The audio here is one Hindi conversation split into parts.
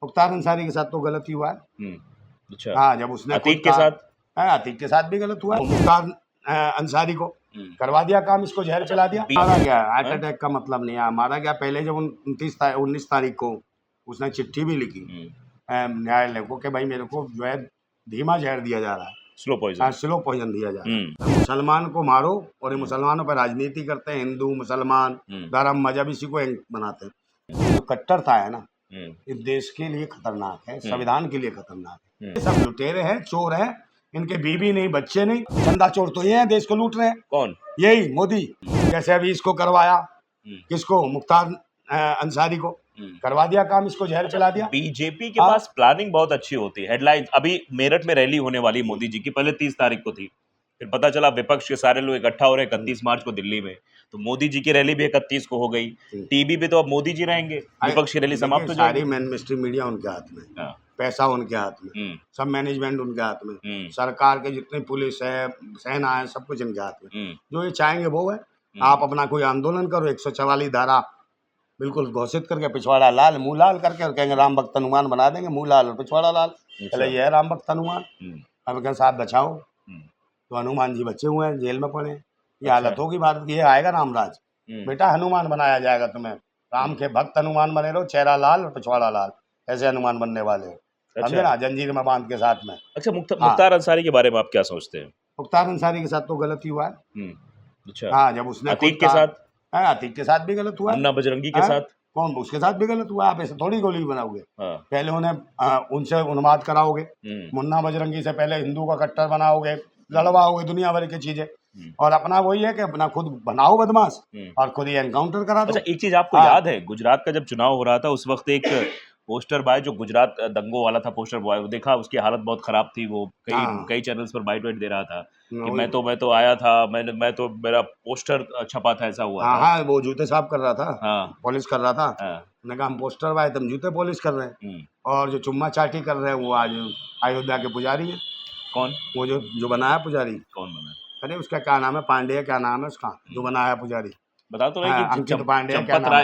मुख्तार अंसारी के साथ तो गलत ही हुआ है। अच्छा। हाँ, जब उसने अतीक के साथ? हाँ, अतीक के साथ भी गलत हुआ है। मुख्तार अंसारी को करवा दिया काम, इसको जहर पिला दिया, मारा गया। हार्ट अटैक का मतलब नहीं है, मारा गया। पहले जब 19 तारीख को उसने चिट्ठी भी लिखी न्यायालय को कि भाई मेरे को जो है धीमा जहर दिया जा रहा है, स्लो पॉइजन दिया जा रहा है। मुसलमान को मारो और ये मुसलमानों पर राजनीति करते हैं, हिंदू मुसलमान धर्म मजहब इसी को बनाते हैं। जो कट्टरता है ना, इस देश के लिए खतरनाक है, संविधान के लिए खतरनाक है। ये सब लुटेरे हैं, चोर हैं, इनके बीवी नहीं, बच्चे नहीं, चंदा चोर तो ये हैं, देश को लूट रहे हैं। कौन? यही मोदी। जैसे अभी इसको करवाया, किसको, मुख्तार अंसारी को करवा दिया काम, इसको जहर पिला दिया। बीजेपी के पास प्लानिंग बहुत अच्छी होती है। हेडलाइंस, अभी मेरठ में रैली होने वाली मोदी जी की, पहले 30 तारीख को थी, फिर पता चला विपक्ष के सारे लोग इकट्ठा हो रहे हैं 31 मार्च को दिल्ली में, तो मोदी जी की रैली भी 31 को हो गई। टीवी पे तो अब मोदी जी रहेंगे, विपक्ष की रैली समाप्त हो जाएगी। सारी मेन स्ट्रीम मीडिया उनके हाथ में, पैसा उनके हाथ में, सब मैनेजमेंट उनके हाथ में, सरकार के जितनी पुलिस है, सेना है, सब कुछ इनके हाथ में। जो ये चाहेंगे वो है। आप अपना कोई आंदोलन करो, 144 धारा बिल्कुल घोषित करके, पिछवाड़ा लाल मुंह लाल करके, और कहेंगे राम भक्त हनुमान बना देंगे, मुंह लाल और पिछवाड़ा लाल। चले ये है राम भक्त हनुमान। अब कहें साहब बचाओ, तो हनुमान जी बचे हुए हैं, जेल में पड़े हैं। ये हालत होगी भारत की। ये आएगा रामराज, बेटा हनुमान बनाया जाएगा तुम्हें। राम के भक्त हनुमान बने रहो, चेहरा लाल और पिछवाड़ा लाल, ऐसे हनुमान बनने वाले हो, समझे ना, जंजीर में बांध के साथ में। अच्छा, मुख्तार अंसारी के बारे में आप क्या सोचते हैं? मुख्तार अंसारी के साथ तो गलत ही हुआ है। अच्छा। हाँ, जब उसने अतीक के साथ? अतीक के साथ भी गलत हुआ है। मुन्ना बजरंगी के साथ? कौन, उसके साथ भी गलत हुआ। आप ऐसे थोड़ी गोली बनाओगे, पहले उन्हें उनसे उन्माद कराओगे, मुन्ना बजरंगी से पहले हिंदू का कट्टर बनाओगे, लड़वाओगे दुनिया भर की चीजें, और अपना वही है कि अपना खुद बनाओ बदमाश और खुद ही एनकाउंटर करा दो। अच्छा, एक चीज आपको याद है, गुजरात का जब चुनाव हो रहा था उस वक्त एक पोस्टर बॉय जो गुजरात दंगों वाला था, पोस्टर बॉय, वो देखा, उसकी हालत बहुत खराब थी। वो कई चैनल्स पर बाइट वाइट दे रहा था कि मैं तो आया था, मैं तो मेरा पोस्टर छपा था, ऐसा हुआ था। हाँ, वो जूते साफ कर रहा था, पॉलिश कर रहा था। मैंने कहा हम पोस्टर बॉय, तुम जूते पॉलिश कर रहे हैं। और जो चुम्मा चाटी कर रहे हैं वो आज अयोध्या के पुजारी है। कौन? वो जो बनाया पुजारी। कौन बनाया? अरे उसका क्या नाम है, पांडे, क्या नाम है उसका, जो बनाया पुजारी, बता तो रहे कि अंकित पांडे,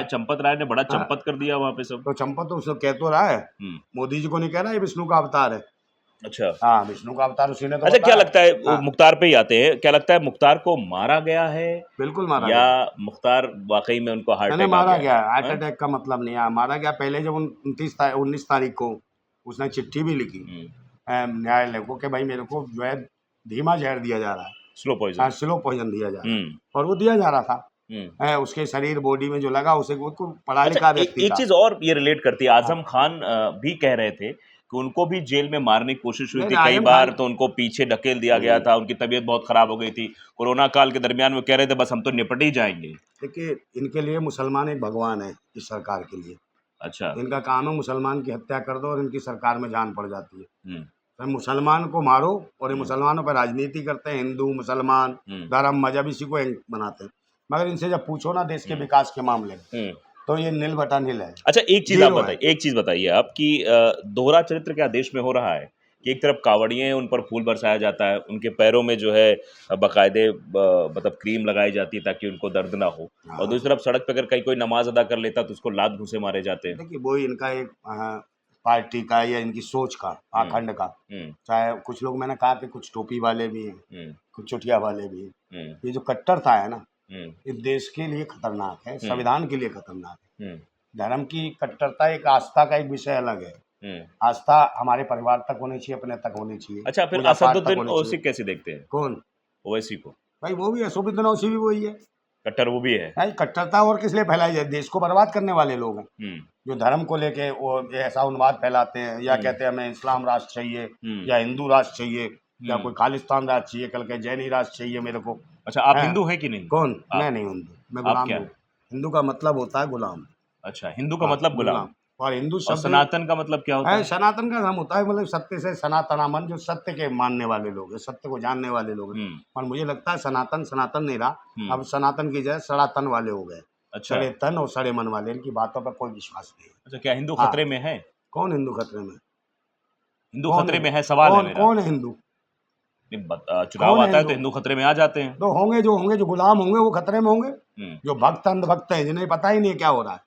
चंपत राय ने बड़ा चंपत कर दिया वहाँ पे सब। तो चंपत तो उसको कह तो रहा है, मोदी जी को नहीं कह रहा है विष्णु का अवतार है। अच्छा। हाँ, विष्णु का अवतार उसी ने तो। अच्छा, क्या लगता है, मुख्तार पे ही आते हैं, क्या लगता है मुख्तार को मारा गया है? बिल्कुल मारा या गया। मुख्तार वाकई में उनको हार्ट अटैक मारा गया। हार्ट अटैक का मतलब नहीं है, मारा गया। पहले जब 19 तारीख को उसने चिट्ठी भी लिखी न्यायालय को कि भाई मेरे को जो है धीमा जहर दिया जा रहा है, स्लो पॉइजन दिया जा रहा है, और वो दिया जा रहा था। उसके शरीर बॉडी में जो लगा, उसे पढ़ा लिखा व्यक्ति था। एक चीज और ये रिलेट करती है, आजम खान भी कह रहे थे कि उनको भी जेल में मारने की कोशिश हुई थी कई बार, तो उनको पीछे ढकेल दिया गया था, उनकी तबीयत बहुत खराब हो गई थी कोरोना काल के दरमियान। वो कह रहे थे बस हम तो निपट ही जाएंगे। देखिए, इनके लिए मुसलमान एक भगवान है, इस सरकार के लिए। अच्छा। इनका काम है मुसलमान की हत्या कर दो और इनकी सरकार में जान पड़ जाती है। तो मुसलमान को मारो और ये मुसलमानों पर राजनीति करते हैं, हिंदू मुसलमान धर्म मजहब इसी को बनाते हैं। मगर इनसे जब पूछो ना देश के विकास के मामले में, तो ये नील बटा नील है। अच्छा, एक चीज बताइए आप कि दोहरा चरित्र क्या देश में हो रहा है कि एक तरफ कावड़िए हैं, उन पर फूल बरसाया जाता है, उनके पैरों में जो है बाकायदे मतलब क्रीम लगाई जाती है ताकि उनको दर्द ना हो, और दूसरी तरफ सड़क पे अगर कहीं कोई नमाज अदा कर लेता तो उसको लात घूंसे मारे जाते हैं। देखिए, वो इनका एक पार्टी का या इनकी सोच का, आखंड का। चाहे कुछ लोग, मैंने कहा कि कुछ टोपी वाले भी हैं, कुछ चुटिया वाले भी हैं। ये जो कट्टरता है ना, इस देश के लिए खतरनाक है, संविधान के लिए खतरनाक है। धर्म की कट्टरता एक आस्था का एक विषय अलग है। आस्था हमारे परिवार तक होनी चाहिए, अपने तक होनी चाहिए। अच्छा, फिर असदुद्दीन ओवैसी कैसे देखते हैं? कौन ओवैसी को? भाई वो भी है, असदुद्दीन ओवैसी भी वही है, कट्टर वो भी है। कट्टरता और किस लिए फैलाई जाए? देश को बर्बाद करने वाले लोग हैं, जो धर्म को लेके वो ऐसा उन्माद फैलाते हैं, या कहते हैं हमें इस्लाम राष्ट्र चाहिए, या हिंदू राष्ट्र चाहिए, या कोई खालिस्तान राष्ट्र चाहिए, कल के जैनी राष्ट्र चाहिए मेरे को। अच्छा, आप हिंदू हैं कि नहीं? कौन? मैं नहीं हिंदू, मैं गुलाम हूँ। हिंदू का मतलब होता है गुलाम। अच्छा, हिंदू का मतलब गुलाम। और हिंदू शब्द, सनातन का मतलब क्या होता है? सनातन का नाम होता है मतलब सत्य से सनातनामन, जो सत्य के मानने वाले लोग हैं, सत्य को जानने वाले लोग हैं। और मुझे लगता है सनातन सनातन नहीं रहा, अब सनातन की जगह सड़ातन वाले हो गए। अच्छा। सड़े तन और सड़े मन वाले, इनकी बातों पर कोई विश्वास नहीं है। अच्छा, क्या हिंदू खतरे में है? कौन हिंदू खतरे में? हिंदू खतरे में है, सवाल है मेरा। कौन है हिंदू? चुनाव कौन है आता है तो हिंदू? हिंदू खतरे में आ जाते हैं। तो होंगे जो गुलाम होंगे वो खतरे में होंगे। जो भक्त अंधभक्त हैं जिन्हें पता ही नहीं है क्या हो रहा है,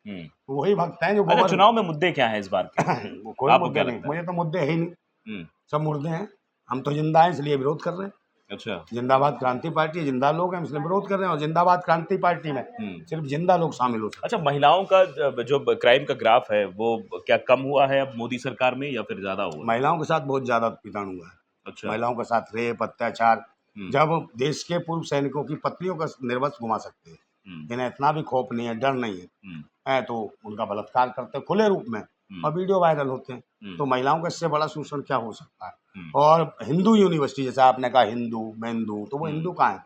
वही भक्त हैं जो अच्छा, गोबर चुनाव में मुद्दे क्या हैं इस बार के? वो कोई आपको मुद्दे क्या नहीं, लगता मुझे तो मुद्दे है ही नहीं, है? सब मुर्दे हैं। हम तो जिंदा हैं इसलिए विरोध कर रहे हैं। अच्छा। जिंदाबाद क्रांति पार्टी, जिंदा लोग हैं इसलिए विरोध कर रहे हैं, और जिंदाबाद क्रांति पार्टी में सिर्फ जिंदा लोग शामिल हो सकते अच्छा, महिलाओं का जो क्राइम का ग्राफ है वो क्या कम हुआ है अब मोदी सरकार में या फिर ज्यादा हुआ हैं। है? महिलाओं के साथ बहुत ज्यादा पिटान हुआ है। अच्छा। महिलाओं के साथ रेप, अत्याचार। हम्म, जब देश के पूर्व सैनिकों की पत्नियों का निर्वस्त्र घुमा सकते हैं, जिन्हें इतना भी खौफ नहीं है, डर नहीं है, तो उनका बलात्कार करते हैं खुले रूप में और वीडियो वायरल होते हैं। तो महिलाओं का इससे बड़ा शोषण क्या हो सकता है? और हिंदू यूनिवर्सिटी, जैसे आपने कहा हिंदू मैं हिंदू, तो वो हिंदू कहाँ है?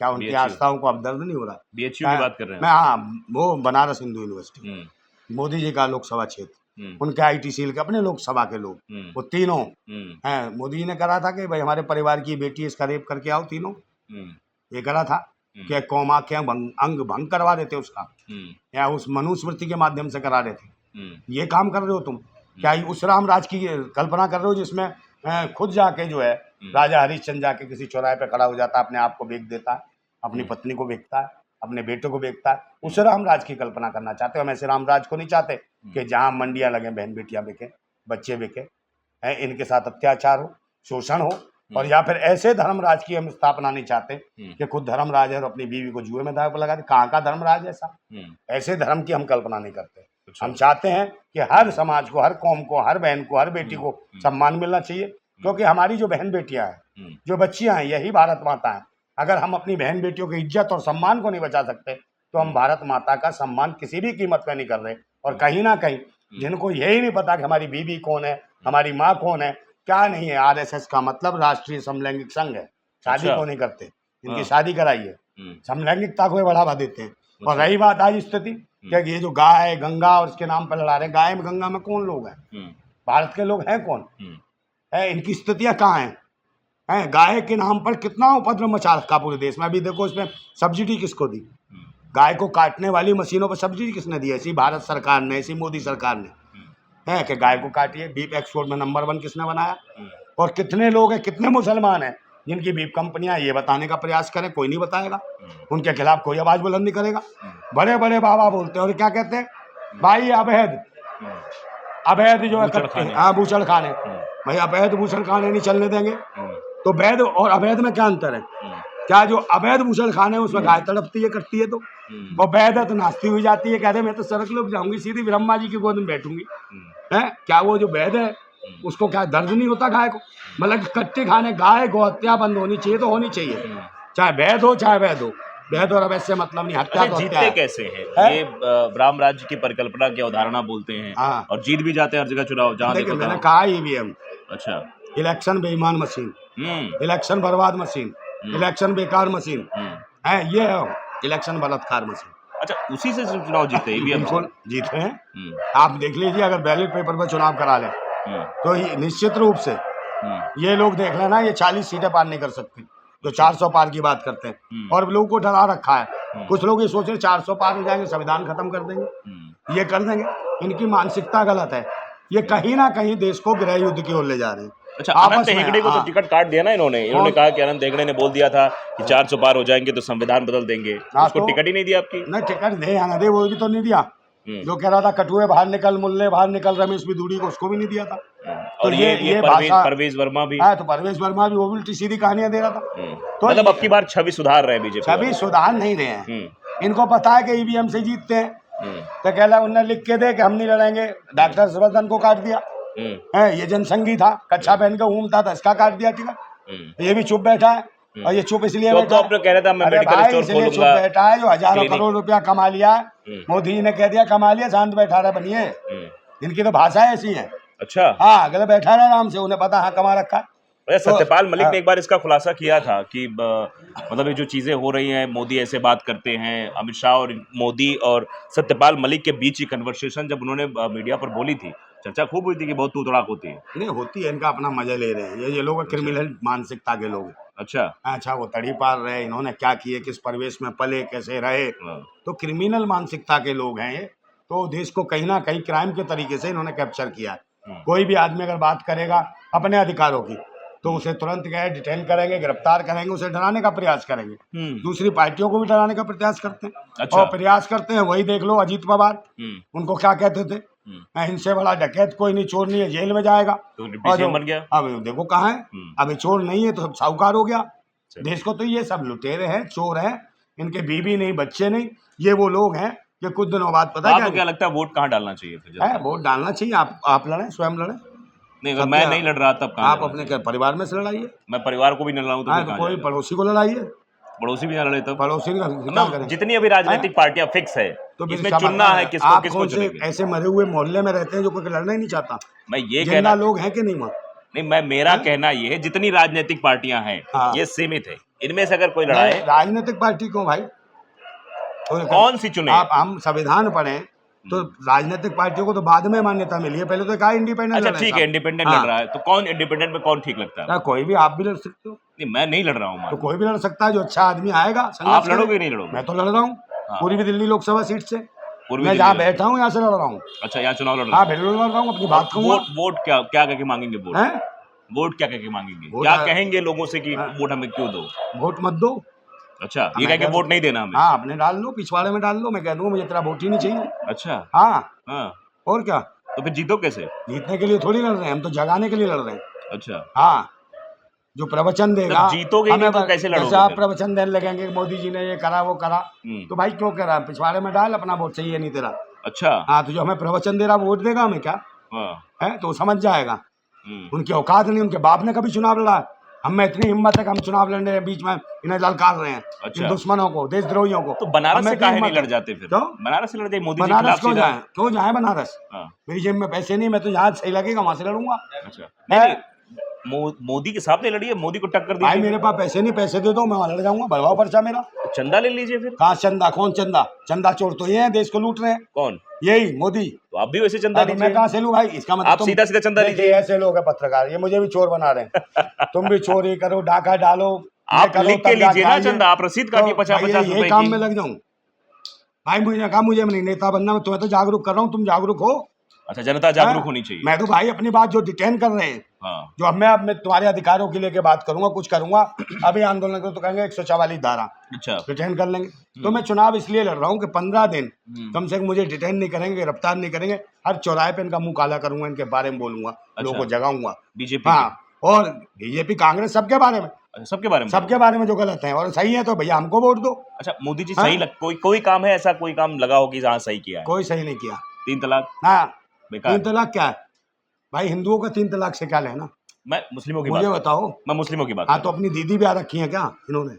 क्या उनकी BHU आस्थाओं को अब दर्द नहीं हो रहा? BHU की बात कर रहे मैं, हैं? हाँ, वो बनारस हिंदू यूनिवर्सिटी, मोदी जी का लोकसभा क्षेत्र, उनके IT सेल के अपने लोकसभा के लोग, वो तीनों हैं। मोदी जी ने करा था कि भाई हमारे परिवार की बेटी है, इसका रेप करके आओ तीनों, ये करा था कि कौमा के अंग भंग करवा देते उसका, या उस मनुस्मृति के माध्यम से करा देते। ये काम कर रहे हो तुम? क्या उस रामराज की कल्पना कर रहे हो जिसमें खुद जाके जो है राजा हरिश्चंद्र जाके किसी चौराहे पे खड़ा हो जाता है, अपने आप को बेच देता है, अपनी पत्नी को बेचता है, अपने बेटे को बेचता है? उस रामराज की कल्पना करना चाहते हो? हम ऐसे रामराज को नहीं चाहते कि जहाँ मंडियां लगे, बहन बेटियां बिके, बच्चे बिके, इनके साथ अत्याचार हो, शोषण हो। और या फिर ऐसे धर्मराज की हम स्थापना नहीं चाहते कि खुद धर्मराज है और अपनी बीवी को जुए में दांव पर लगा दे। कहाँ का धर्मराज ऐसा? ऐसे धर्म की हम कल्पना नहीं करते। हम चाहते हैं कि हर समाज को, हर कौम को, हर बहन को, हर बेटी को सम्मान मिलना चाहिए, क्योंकि हमारी जो बहन बेटियां हैं, जो बच्चियां हैं, यही भारत माता है। अगर हम अपनी बहन बेटियों की इज्जत और सम्मान को नहीं बचा सकते तो हम भारत माता का सम्मान किसी भी कीमत पे नहीं कर रहे। और कहीं ना कहीं जिनको यही नहीं पता कि हमारी बीवी कौन है, हमारी माँ कौन है, क्या नहीं है, RSS का मतलब राष्ट्रीय समलैंगिक संघ है, शादी को नहीं करते, इनकी शादी कराइए, समलैंगिकता को बढ़ावा देते हैं। और रही बात आज स्थिति क्या, ये जो गाय गंगा और इसके नाम पर लड़ा रहे, गाय में गंगा में कौन लोग हैं? भारत के लोग हैं कौन है? इनकी स्थितियां कहाँ हैं? गाय के नाम पर कितना उपद्रव मचा रखा पूरे देश में। अभी देखो इसमें सब्सिडी किसको दी? गाय को काटने वाली मशीनों पर सब्सिडी किसने दी? ऐसी भारत सरकार ने, ऐसी मोदी सरकार ने, है कि गाय को काटिए। बीफ एक्सपोर्ट में नंबर 1 किसने बनाया? और कितने लोग हैं, कितने मुसलमान हैं जिनकी बीफ कंपनियां, ये बताने का प्रयास करें, कोई नहीं बताएगा, उनके खिलाफ कोई आवाज बुलंद नहीं करेगा। बड़े बड़े बाबा बोलते हैं और क्या कहते हैं, भाई अवैध जो है बूचड़ खाने, भाई अवैध बूचड़ खाने नहीं चलने देंगे। तो वैध और अवैध में क्या अंतर है? क्या जो अवैध भूषण खाने उसमें गाय तड़पती है, कटती है, तो और वैध है तो नाचती हुई जाती है, कहते मैं तो सड़क लोग जाऊंगी, सीधी ब्रह्मा जी की गोद में बैठूंगी। है क्या वो जो वैध है उसको क्या दर्द नहीं होता गाय को? मतलब कट्टे खाने, गाय गौ हत्या बंद होनी चाहिए, तो होनी चाहिए, चाहे वैध हो चाहे वैध हो। वैध और अवैध से मतलब नहीं, हत्या तो हत्या जीतते कैसे हैं? ये राम राज्य की परिकल्पना की अवधारणा बोलते हैं और जीत भी जाते हैं हर जगह चुनाव, जहाँ देखो। मैंने कहा EVM, अच्छा, इलेक्शन बेईमान मशीन, इलेक्शन बर्बाद मशीन, इलेक्शन बेकार मशीन है, ये है इलेक्शन बलात्कार मशीन। अच्छा, उसी से चुनाव जीते EVM? बिल्कुल जीते हैं। आप देख लीजिए, अगर बैलेट पेपर पर चुनाव करा लें तो निश्चित रूप से ये लोग देख लेना, ये 40 सीटें पार नहीं कर सकते, जो 400 पार की बात करते हैं। और लोगों को डरा रखा है, कुछ लोग ये सोच रहे 400 पार हो जाएंगे, संविधान खत्म कर देंगे, ये कर देंगे। इनकी मानसिकता गलत है, ये कहीं ना कहीं देश को गृह युद्ध की ओर ले जा रहे हैं। अच्छा, अनंत हेगड़े को तो टिकट काट दिया ना इन्होंने कहा कि अनंत हेगड़े ने बोल दिया था कि 400 पार हो जाएंगे तो संविधान बदल देंगे, उसको टिकट ही नहीं दिया आपकी? नहीं, टिकट दे या ना दे, वो भी तो नहीं दिया। जो कह रहा था कटुए बाहर निकल, मुल्ले बाहर निकल, रमेश बिधूड़ी को, उसको भी नहीं दिया था। और तो ये परवेज वर्मा भी, तो परवेज वर्मा भी वो उल्टी सीधी कहानियां दे रहा था। तो मतलब अब की बार छवि सुधार रहे बीजेपी? छवि सुधार नहीं रहे हैं, इनको पता है कि EVM से जीतते हैं, तो कह रहा उन्हें लिख के दे कि हम नहीं लड़ेंगे। डॉक्टर हर्षवर्धन को काट दिया है, ये जनसंघी था, कच्छा पहन के घूमता था, इसका काट दिया टिकट। ये भी चुप बैठा है, और ये चुप इसलिए बैठा है, कह रहा था मैं मेडिकल स्टोर खोलूंगा, चुप बैठा है, जो हजारों करोड़ रुपया कमा लिया है, मोदी जी ने कह दिया कमा लिया, शांत बैठा रहा बनिए। इनकी तो भाषा ऐसी है। अच्छा, हाँ, अगले बैठा रहा आराम से, उन्हें पता हाँ कमा रखा। सत्यपाल मलिक ने एक बार इसका खुलासा किया था कि मतलब ये जो चीजें हो रही हैं, मोदी ऐसे बात करते हैं, अमित शाह और मोदी और सत्यपाल मलिक के बीच की कन्वर्सेशन जब उन्होंने मीडिया पर बोली थी, चर्चा खूब हुई थी कि बहुत तू तड़ाक होती है। नहीं होती है, इनका अपना मजा ले रहे हैं, ये लोग क्रिमिनल मानसिकता के लोग। अच्छा, वो तड़ी पार रहे, इन्होंने क्या किए, किस परिवेश में पले, कैसे रहे, तो क्रिमिनल मानसिकता के लोग हैं ये। तो देश को कहीं ना कहीं क्राइम के तरीके से इन्होंने कैप्चर किया है। कोई भी आदमी अगर बात करेगा अपने अधिकारों की, तो उसे तुरंत गए डिटेन करेंगे, गिरफ्तार करेंगे, उसे डराने का प्रयास करेंगे। हम्म। दूसरी पार्टियों को भी डराने का प्रयास करते हैं। अच्छा। और प्रयास करते हैं, वही देख लो अजीत पवार, उनको क्या कहते थे, इनसे बड़ा डकैत कोई नहीं, चोर नहीं है, जेल में जाएगा। तो और पीसीएम बन गया। अब देखो कहाँ है, अब चोर नहीं है तो सब साहूकार हो गया। चलिए। देश को तो ये सब लुटेरे हैं, चोर हैं, इनके बीवी नहीं, बच्चे नहीं, ये वो लोग हैं कि कुछ दिनों बाद तो पता आपको क्या लगता है वोट कहाँ डालना चाहिए फिर जनता है, को? वोट डालना चाहिए। आप लड़ें, स्वयं लड़ें। नहीं, अगर सब मैं क्या- नहीं लड़ रहा तब कहाँ आप लड़ना अपने चाहिए? परिवार में से लड़ाइए। मैं परिवार को भी न लड़ाऊं तो हाँ, फिर तो कहाँ कोई जाएगा? पड़ोसी को लड़ाइए, पड़ोसी भी ना लड़े तब? पड़ोसी का क्या मतलब करें। जितनी अभी राजनीतिक पार्टियां फिक्स है, तो फिर इसमें इसका चुनना मतलब है किसको आप किसको कौन से चुनेंगे? ऐसे मरे हुए मोहल्ले में रहते हैं जो कोई लड़ना ही नहीं चाहता। मैं ये जिंदा कहना लोग हैं कि नहीं वहाँ? नहीं, मैं मेरा हाँ? कहना ये है जितनी राजनीतिक पार्टियां हैं हाँ। ये सीमित है, इनमें से अगर कोई नहीं, लड़ाए राजनीतिक पार्टी क्यों भाई? कौन सी चुने? आप हम संविधान पढ़े तो राजनीतिक पार्टियों को तो बाद में मान्यता मिली है, पहले तो कहा इंडिपेंडेंट अच्छा लड़े ठीक है, साहब। इंडिपेंडेंट हाँ। लड़ रहा है तो कौन इंडिपेंडेंट में कौन ठीक लगता है? ना, कोई भी, आप भी लड़ सकते हो, नहीं, मैं नहीं लड़ रहा हूँ। तो कोई भी लड़ सकता है, जो अच्छा आदमी आएगा संघर्ष आप करे। लड़ोगे नहीं लड़ोगे? मैं तो लड़ रहा हूँ हाँ। पूरी भी दिल्ली लोकसभा सीट से, पूर्वी मैं दिल्ली जहाँ में? बैठा हूँ यहाँ से लड़ रहा हूँ। अच्छा, यहाँ चुनाव लड़ रहे हाँ हैं। बिल्कुल लड़ रहा हूँ, अपनी बात कहूँगा। वोट क्या क्या कह के मांगेंगे? वोट हैं? वोट क्या कह के मांगेंगे? वोट क्या आ- कहेंगे लोगों से कि हाँ। वोट हमें क्यों दो? वोट मत दो। अच्छा, ये मैं कह के कह दूं- वोट नहीं देना हमें? हाँ, अपने डाल लो, पिछवाड़े में डाल लो, मैं कह दूंगा मुझे तेरा वोट ही नहीं चाहिए। अच्छा। हाँ, हाँ, और क्या, तो फिर जीतो कैसे? जीतने के लिए थोड़ी लड़ रहे हैं हम, तो जगाने के लिए लड़ रहे हैं। अच्छा, हाँ, जो प्रवचन देगा, तब जीतोगे ही नहीं तो कैसे लड़ोगे जैसे आप फिर? प्रवचन देने लगेंगे मोदी जी ने ये करा वो करा, तो भाई क्यों कह रहा है, पिछवाड़े में डाल, अपना वोट चाहिए नहीं तेरा। अच्छा। हाँ, तो जो हमें प्रवचन दे रहा वोट देगा हमें क्या हाँ। है, तो वो समझ जाएगा। हम्म। उनकी औकात नहीं, उनके बाप ने कभी चुनाव लड़ा, हम में इतनी हिम्मत है कि हम चुनाव लड़ने के बीच में इन्हें ललकार रहे हैं। अच्छा। इन दुश्मनों को, देशद्रोहियों को। तो बनारस हमें से इतनी काहे नहीं हिम्मत लड़ है। जाते फिर? क्यों? बनारस से लड़ जाए मोदी जी के बनारस खिलाफ क्यों सीधा? जाए, क्यों जाए बनारस? हाँ। मेरी जेब में पैसे नहीं, मैं तो जहाँ सही लगेगा वहां से लड़ूंगा। अच्छा, नहीं नहीं, मोदी के साथ नहीं लड़िए, मोदी को टक्कर भाई दीजिए। मेरे पास पैसे नहीं, पैसे दे दो, मैं वहां लड़ जाऊंगा, भरवाओ पर्चा मेरा। चंदा ले लीजिए फिर। कहाँ चंदा, कौन चंदा? चंदा चोर तो ये है, देश को लूट रहे हैं, कौन? यही मोदी। तो आप भी वैसे चंदा तो मैं लीजिए। कहाँ से लूँ भाई, इसका मतलब आप सीधा सीधा चंदा देखिए, लीजिए। ऐसे लोग हैं पत्रकार, ये मुझे भी चोर बना रहे हैं। तुम भी चोरी करो, डाका डालो, आप करो, लिख के तब जाके लीजिए ना आइए। चंदा, आप रसीद काटिए तो 50-50 भाई रुपए ये काम की। में लग जाऊं भाई, मुझे कहा मुझे नहीं नेता बनना, मैं तुम्हें तो जागरूक कर रहा हूँ, तुम जागरूक हो। अच्छा, जनता जागरूक हाँ? होनी चाहिए। मैं तो भाई अपनी बात जो डिटेन कर रहे हैं, हाँ। जो अब मैं तुम्हारे अधिकारों के लेके बात करूंगा, कुछ करूंगा, अभी आंदोलन करो तो कहेंगे 144 धारा अच्छा। डिटेन कर लेंगे। तो मैं चुनाव इसलिए लड़ रहा हूँ कि 15 दिन कम से कम मुझे डिटेन नहीं करेंगे, गिरफ्तार नहीं करेंगे, हर चौराहे पे इनका मुंह काला करूंगा, इनके बारे में बोलूंगा, लोगों को जगाऊंगा। बीजेपी हाँ, और बीजेपी कांग्रेस सबके बारे में, सबके बारे में सबके बारे में जो गलत है और सही है तो भैया हमको वोट दो। अच्छा, मोदी जी हाँ? सही लग कोई काम है ऐसा, कोई काम लगा हो कि जहाँ सही किया है? कोई सही नहीं किया। 3 तलाक हाँ, बेकार। 3 तलाक क्या है भाई, हिंदुओं का 3 तलाक से क्या लेना? मैं मुस्लिमों की बात मुझे कर रहा बताओ। हूं। मैं मुस्लिमों की बात हाँ, कर तो रहा अपनी दीदी ब्याह रखी है क्या इन्होंने? हूं।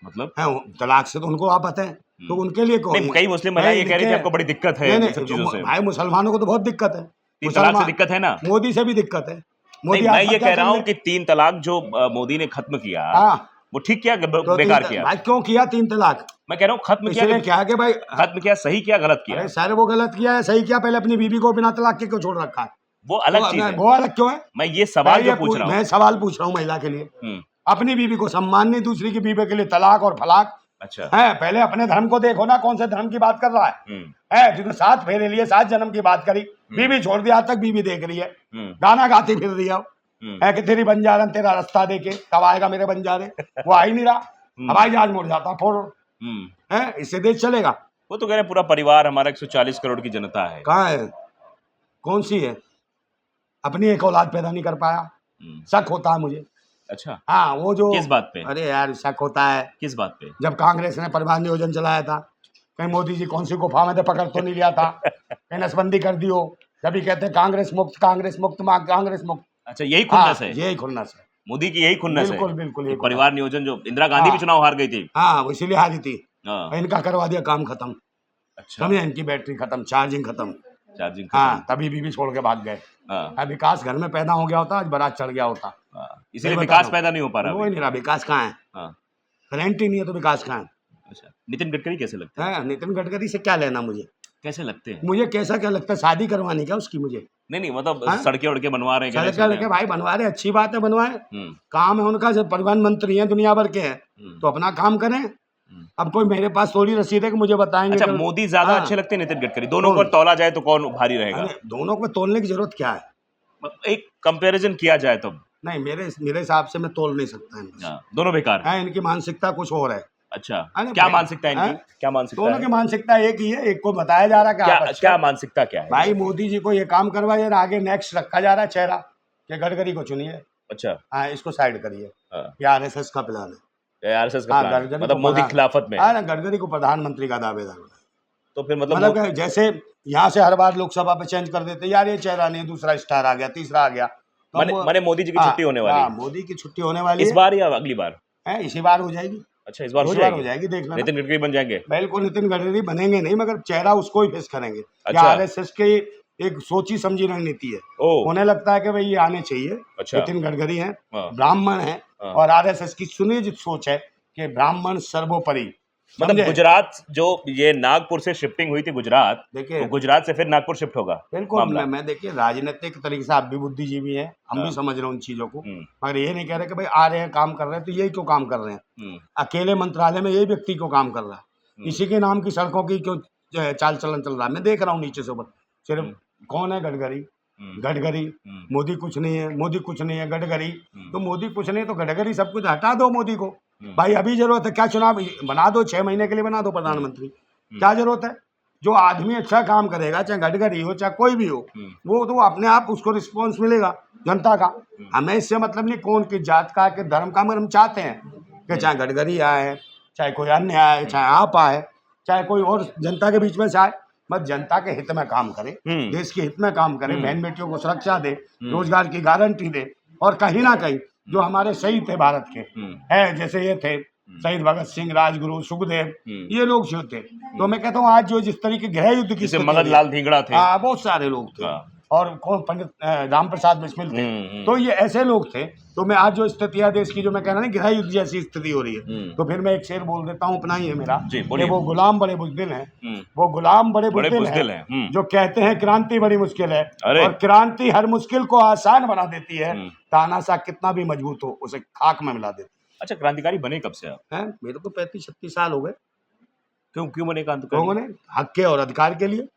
मतलब है तलाक से तो उनको आप पता है, तो उनके लिए नहीं, कई मुस्लिम महिलाएं ये कह रही थी आपको बड़ी दिक्कत है इन सब चीजों से। भाई मुसलमानों को तो बहुत दिक्कत है, 3 तलाक से दिक्कत है ना? मोदी से भी दिक्कत है। नहीं, मैं ये कह रहा हूँ कि 3 तलाक जो मोदी ने खत्म किया, हाँ, वो ठीक किया तो बेकार किया? भाई क्यों किया 3 तलाक? मैं कह रहा हूँ खत्म किया इसलिए कि क्या है कि भाई, खत्म किया, सही किया, गलत किया? अरे सर वो गलत किया है, सही किया, पहले अपनी बीवी को बिना तलाक के क्यों छोड़ रखा है? वो अलग चीज है। वो अलग क्यों है? मैं ये सवाल जो पूछ रहा हूँ, मैं सवाल पूछ रहा हूँ महिला के लिए। हम्म, अपनी बीवी को सम्मान नहीं, दूसरी की बीवी के लिए तलाक और फलाक अच्छा, है। पहले अपने धर्म को देखो ना, कौन से धर्म की बात कर रहा है जिसने 7 फेरे लिए, 7 जन्म की बात करी, बीवी छोड़ दिया, आज तक बीवी देख रही है, गाना गाती फिर रही है कि तेरी बंजारन तेरा रास्ता देके कब आएगा मेरे बंजारे, वो आ ही नहीं रहा, हवाई जहाज मुड़ जाता फोड़ है, इससे देश चलेगा? वो तो कह रहे पूरा परिवार हमारा 140 करोड़ की जनता है। कहाँ है, कौन सी है? अपनी एक औलाद पैदा नहीं कर पाया, शक होता है मुझे। अच्छा, हाँ, वो जो किस बात पे? अरे यार शक होता है, किस बात पे? जब कांग्रेस ने परिवार नियोजन चलाया था, कहीं मोदी जी कौन सी गुफा में थे, पकड़ तो नहीं लिया था, कहीं नसबंदी कर दी हो, जब कहते हैं कांग्रेस मुक्त कांग्रेस मुक्त कांग्रेस मुक्त। अच्छा, यही खुन्नस है? यही खुन्नस है, मोदी की यही खुन्नस है? बिल्कुल बिल्कुल, कि परिवार नियोजन, जो इंदिरा गांधी भी चुनाव हार गई थी। हाँ, वो इसीलिए हारी थी, हाँ। इनका करवा दिया काम खत्म। अच्छा, समझे, इनकी बैटरी खत्म, चार्जिंग खत्म। चार्जिंग हाँ, तभी बीवी छोड़ के भाग गए। हाँ, विकास घर में पैदा हो गया होता, आज बारात चढ़ गया होता। इसीलिए बता विकास रहा पैदा नहीं हो पा रहा वो अभी। ही नहीं रहा, विकास कहाँ है? हाँ, करंट ही नहीं है तो विकास कहाँ है? अच्छा, नितिन गडकरी कैसे लगते हैं? नितिन गडकरी से क्या लेना मुझे? कैसे लगते हैं? मुझे कैसा क्या लगता है, शादी करवानी क्या उसकी मुझे? नहीं, मतलब हाँ? सड़कें उड़के बनवा रहे हैं, सड़क गणेश के भाई बनवा रहे, अच्छी बात है, बनवाए, जी। काम है उनका, जब परिवहन मंत्री हैं दुनिया भर के हैं, तो अपना काम करें। अब कोई मेरे पास थोड़ी रसीद है कि मुझे बताएंगे। अच्छा, मोदी ज्यादा हाँ। अच्छे लगते हैं नितिन गडकरी? दोनों को तौला जाए तो कौन भारी रहेगा? दोनों को तोलने की जरूरत क्या है? एक कंपैरिजन किया जाए तो नहीं, मेरे हिसाब से मैं तोल नहीं सकता इनको। हाँ, दोनों बेकार हैं। इनकी मानसिकता कुछ और है। अच्छा, अरे क्या भाई, मानसिकता है हैं? इनकी? क्या मानसिकता दोनों है? की मानसिकता एक ही है, एक को बताया जा रहा है कि क्या आप अच्छे क्या हैं। मानसिकता क्या है? भाई मोदी जी को ये काम करवाइए, आगे नेक्स्ट रखा जा रहा है चेहरा कि गडकरी को चुनिए, अच्छा, हाँ इसको साइड करिए। हाँ, ये आरएसएस का प्लान है। आरएसएस का हाँ, प्लान है, गडकरी मतलब को मोदी प्रधान, खिलाफत में है। हाँ ना, गडकरी को प्रधानमंत्री का दावेदार बनाए। तो फिर मतलब मतलब कि जैसे यहाँ से हर बार लोकसभा पे चेंज कर देते, यार ये चेहरा नहीं, दूसरा स्टार आ गया, तीसरा आ गया, तो माने वो माने मोदी जी की हाँ छुट्टी होने वाली हाँ, है मोदी की छुट्टी होने वाली इस है। बार या अगली बार? इसी बार हो जाएगी, अच्छा, इस बार हो इसी बार हो जाएगी। जाएगी, देख लेना। नितिन गडकरी बन जाएंगे? बिल्कुल नितिन गडकरी बनेंगे नहीं, मगर चेहरा उसको ही फेस करेंगे। या अच्छा, आरएसएस की एक सोची समझी रणनीति है। ओ, उन्हें लगता है कि भाई ये आने चाहिए, अच्छा, नितिन गडकरी हैं, हाँ, ब्राह्मण हैं, हाँ। और आरएसएस की सुनियोजित सोच है कि ब्राह्मण सर्वोपरि, मतलब समझे? गुजरात जो ये नागपुर से शिफ्टिंग हुई थी गुजरात, तो देखिए गुजरात से फिर नागपुर शिफ्ट होगा बिल्कुल, मामला। मैं देखिए राजनीतिक तरीके से आप भी बुद्धिजीवी हैं, हम भी हाँ, समझ रहे हैं उन चीजों को, हम्म, मगर ये नहीं कह रहे कि भाई आ रहे हैं काम कर रहे हैं तो यही क्यों काम कर रहे हैं। हम्म, अकेले मंत्रालय में यही व्यक्ति क्यों काम कर रहा है, इसी के नाम की सड़कों की क्यों चाल चलन चल रहा है। मैं देख रहा हूँ नीचे से ऊपर, सिर्फ हम्म, कौन है? गडकरी, हम्म, गडकरी, हम्म, मोदी कुछ नहीं है, मोदी कुछ नहीं है, गडकरी। हम्म, तो मोदी कुछ नहीं तो गडकरी सब कुछ, हटा दो मोदी को। हम्म, भाई अभी जरूरत है क्या? चुनाव बना दो, 6 महीने के लिए बना दो प्रधानमंत्री, क्या जरूरत है? जो आदमी अच्छा काम करेगा, चाहे गडकरी हो चाहे कोई भी हो, हम्म, वो तो अपने आप उसको रिस्पॉन्स मिलेगा जनता का। हमें इससे मतलब नहीं कौन किस जात का कि धर्म का, मगर हम चाहते हैं कि चाहे गडकरी आए, चाहे कोई अन्य आए, चाहे आप आए, चाहे कोई और जनता के बीच में से आए, बस जनता के हित में काम करे, हम्म, देश के हित में काम करे, हम्म, बहन बेटियों को सुरक्षा दे, रोजगार की गारंटी दे, और कहीं ना कहीं जो हमारे शहीद थे भारत के हैं, जैसे ये थे शहीद भगत सिंह, राजगुरु, सुखदेव, ये लोग जो थे, तो मैं कहता हूँ आज जो जिस तरीके गृह युद्ध की जैसे स्थिति मगन हुई है, लाल धिंगड़ा थे। हाँ बहुत सारे लोग थे, हाँ, और कौन पंडित राम प्रसाद बिस्मिल थे, तो ये ऐसे लोग थे। तो मैं आज जो स्थिति है देश की, जो मैं कह रहा हूँ गृह युद्ध जैसी स्थिति हो रही है, तो फिर मैं एक शेर बोल देता हूँ, अपना ही है मेरा, जी, कि बोलिए। वो गुलाम बड़े बुज़दिल हैं, वो गुलाम बड़े बड़े बुज़दिल बुज़दिल हैं, हैं, जो कहते हैं क्रांति बड़ी मुश्किल है, अरे! और क्रांति हर मुश्किल को आसान बना देती है, तानाशाह कितना भी मजबूत हो उसे खाक में मिला देती अच्छा, क्रांतिकारी बने कब से आप? है। मेरे को 35-36 साल हो गए। क्यों क्यों बने लोगों क्रांतिकारी? ने हक के और अधिकार के लिए,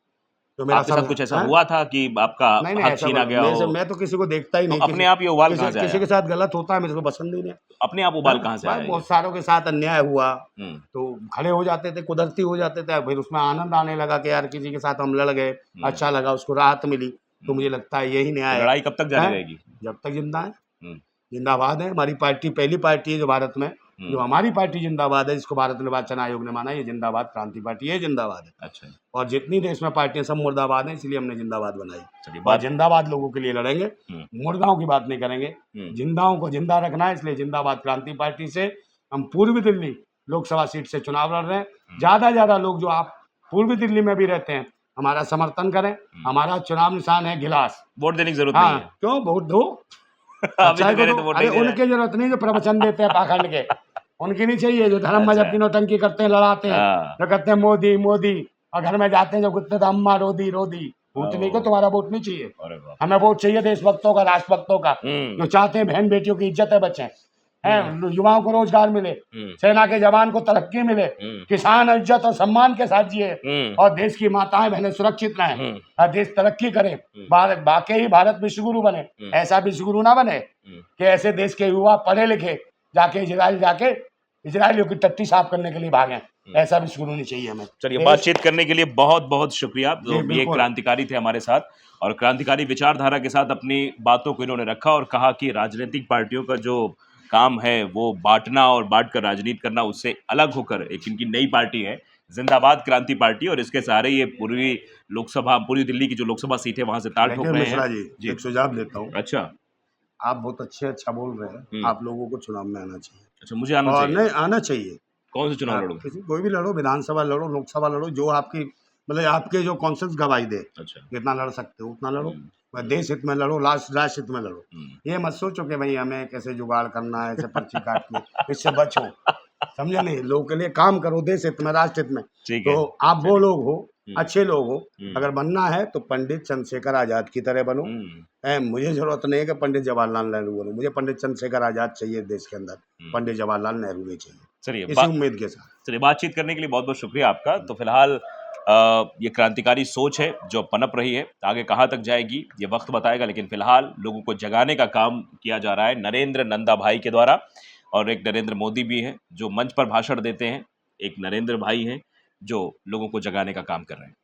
तो मेरा आपके सब साथ कुछ ऐसा हैं? हुआ था कि आपका नहीं नहीं, हक ऐसा छीना गया हो? मैं तो किसी को देखता ही तो नहीं, अपने आप ये उबाल कहाँ से किसी आया? के साथ गलत होता है मेरे को पसंद ही नहीं। अपने आप उबाल कहाँ से भाई आया ये? बहुत सारों के साथ अन्याय हुआ, हुँ, तो खड़े हो जाते थे, कुदरती हो जाते थे, फिर उसमें आनंद आने लगा कि यार किसी के साथ हम लड़ गए, अच्छा लगा, उसको राहत मिली, तो मुझे लगता है यही तो न्याय लड़ाई कब तक जारी है। रहेगी? जब तक जिंदा है, हुँ, जिंदाबाद है हमारी पार्टी, पहली पार्टी है जो भारत में, जो हमारी पार्टी जिंदाबाद है, जिसको भारत निर्वाचन आयोग ने माना, ये जिंदाबाद क्रांति पार्टी, ये जिंदाबाद है। अच्छा, और जितनी देश में पार्टियां सब मुर्दाबाद हैं, इसलिए हमने जिंदाबाद बनाई। चलिए और बात जिंदाबाद लोगों के लिए लड़ेंगे, हुँ, मुर्दाओं की बात नहीं करेंगे, जिंदाओं को जिंदा रखना है, इसलिए जिंदाबाद क्रांति पार्टी से हम पूर्वी दिल्ली लोकसभा सीट से चुनाव लड़ रहे हैं। ज्यादा लोग जो आप पूर्वी दिल्ली में भी रहते हैं, हमारा समर्थन करें। हमारा चुनाव निशान है गिलास। वोट देने की ज़रूरत नहीं हाँ, है। क्यों? वोट दो, अभी सच्चाई तो कह को रहे दो। थे वोट अरे नहीं दे रहे हैं। उनकी जरूरत नहीं जो प्रवचन देते हैं पाखंड के, उनकी नहीं चाहिए, जो धर्म मजहब अच्छा, की नौटंकी करते हैं, लड़ाते हैं, हाँ, जो कहते हैं मोदी मोदी, और घर में जाते हैं जो कुत्ते तो अम्मा रोदी रोदी। भूतनी को ओह! तुम्हारा वोट नहीं चाहिए, अरे बाप! हमें वोट चाहिए देशभक्तों का, राष्ट्रभक्तों का, हुँ, जो चाहते हैं बहन बेटियों की इज्जत है, बचे हैं, युवाओं को रोजगार मिले, हुँ, सेना के जवान को तरक्की मिले, हुँ, किसान इज्जत और सम्मान के साथ जिए, हुँ, और देश की माताएं बहनें सुरक्षित रहें, हुँ, और देश तरक्की करे, भारत वाकई भारत विश्वगुरु बने। ऐसा विश्वगुरु ना बने कि ऐसे देश के युवा पढ़े लिखे जाके इजराइल जाके इजराइलियों की टट्टी साफ करने के लिए भागें, ऐसा विश्वगुरु नहीं चाहिए हमें। चलिए देश- बातचीत करने के लिए बहुत-बहुत शुक्रिया। जी, तो ये बिल्कुल। क्रांतिकारी थे हमारे साथ और क्रांतिकारी विचारधारा के साथ अपनी बातों को इन्होंने रखा और कहा कि राजनीतिक पार्टियों का जो काम है वो बाँटना और बाँट कर राजनीति करना, उससे अलग होकर एक इनकी नई पार्टी है जिंदाबाद क्रांति पार्टी और इसके सहारे ये पूरी दिल्ली की जो लोकसभा सीट है वहां से ताल ठोक देखिए रहे मिश्रा हैं। जी, एक सुझाव देता हूँ। अच्छा, आप बहुत अच्छा बोल रहे हैं, आप लोगों को चुनाव में आना चाहिए, अच्छा मुझे आना और चाहिए। नहीं आना चाहिए। कौन से चुनाव आप लड़ूं? किसी कोई भी लड़ो, विधानसभा लड़ो, लोकसभा लड़ो, जो आपकी मतलब आपके जो कॉन्सेंस गवाही दे, अच्छा, जितना लड़ सकते हो उतना लड़ो, हम्म, देश हित में लड़ो, राष्ट्र हित में लड़ो। हम्म, ये मत सोचो कि भाई हमें कैसे जुगाड़ करना है, ऐसे पर्ची काटनी, इससे बचो, समझे नहीं, लोगों के लिए काम करो, देश हित में, राष्ट्र हित में। ठीक है। तो आप वो लोग हो, अच्छे लोग हो, हम्म, अगर बनना है तो पंडित चंद्रशेखर आजाद की तरह बनो। मुझे जरूरत नहीं है कि पंडित जवाहरलाल नेहरू बनो, मुझे पंडित चंद्रशेखर आजाद चाहिए देश के अंदर, पंडित जवाहरलाल नेहरू नहीं चाहिए। चलिए इसी उम्मीद के साथ चलिए बातचीत करने के लिए बहुत बहुत शुक्रिया आपका। तो फिलहाल ये क्रांतिकारी सोच है जो पनप रही है, आगे कहाँ तक जाएगी ये वक्त बताएगा, लेकिन फिलहाल लोगों को जगाने का काम किया जा रहा है नरेंद्र नंदा भाई के द्वारा। और एक नरेंद्र मोदी भी हैं जो मंच पर भाषण देते हैं, एक नरेंद्र भाई हैं जो लोगों को जगाने का काम कर रहे हैं।